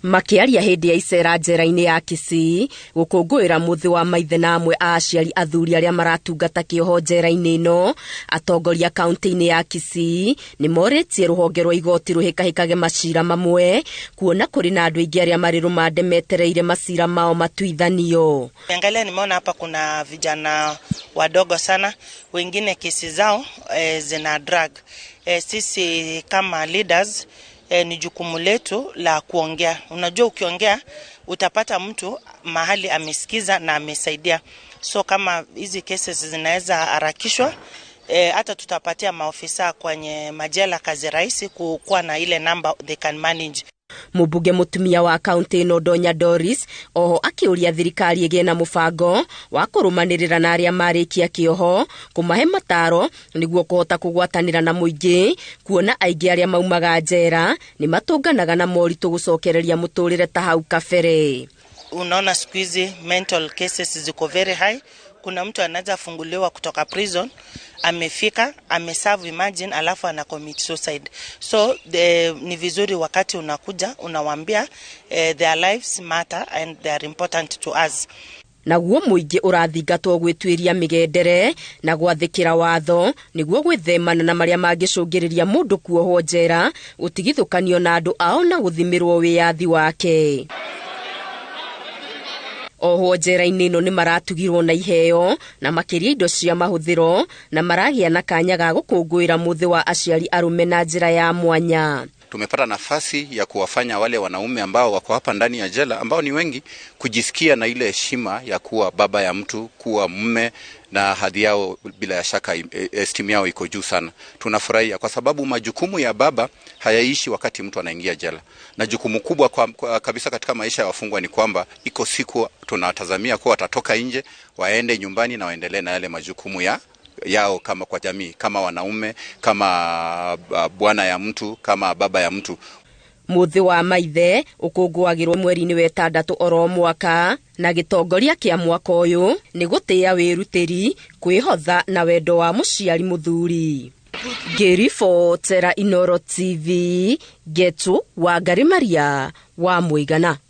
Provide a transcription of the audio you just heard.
Makiaria hindi ya icera njera-ini ya Kisii gukungũĩra muthi wa maithe na amwe a aciari athuri aria maratungata kioho njera-ini ino, atongoria kaunti-ini ya Kisii ni moritie ruhonge rwa igoti ruhikahikage macira mamwe kuona kuri na andu aingi aria mari rumande metereire macira mao matuithanio. Angalia, nimeona hapa kuna vijana wadogo sana, wengine kesi zao zina drag. Sisi kama leaders ni jukumu letu la kuongea. Unajua, ukiongea utapata mtu mahali amesikiza na amesaidia. So kama hizi cases zinaweza harakishwa, hata tutapatia maofisa kwenye majela kazi rahisi kuwa na ile number they can manage. Mubuge mutumia wa kaunti ino Donya Doris oho akiuria thirikari igie na mubango wa kurumanirira na aria marikia kioho kumahe mataro niguo kuhota kugwatanira na muingi kuona aingi aria maumaga njera ni matunganaga na moritu gucokereria muturire ta hau kabere. Unaona siku hizi mental cases ziko very high. Kuna mtu anaweza funguliwa kutoka prison, amefika, ameserve, imagine, alafu ana commit suicide. So ni vizuri wakati unakuja unawaambia their lives matter and they are important to us. Naguo muingi urathingatwo gwitwiria migendere na gwathikira watho niguo gwithemana na maria mangicungiriria mundu kuohwo njera utigithukanio na andu ao na guthimirwo wiyathi wake. Oho njera-ini ino ni maratugirwo na iheo na makiria indo cia mahuthiro na maragia na kanya ga gukungũĩra muthi wa aciari arume na njira ya mwanya. Tumepata nafasi ya kuwafanya wale wanaume ambao wako hapa ndani ya jela ambao ni wengi kujisikia na ile heshima ya kuwa baba ya mtu, kuwa mume, na hadhi yao bila ya shaka esteem yao iko juu sana. Tunafurahia kwa sababu majukumu ya baba hayaishi wakati mtu anaingia jela. Na jukumu kubwa kabisa katika maisha ya wafungwa ni kwamba iko siku tunatazamia kuwa watatoka nje, waende nyumbani na waendelee na yale majukumu yao kama kwa jamii, kama wanaume, kama bwana ya mtu, kama baba ya mtu. Muthi wa maithe ukungũagirwo mweri-ini wa 6 oro mwaka na gitongoria kia mwaka uyu ni gutia wirutiri, kwihotha na wendo wa muciari muthuri. Ngiribotera Inooro TV, Getu Wangari Maria wa Muigana.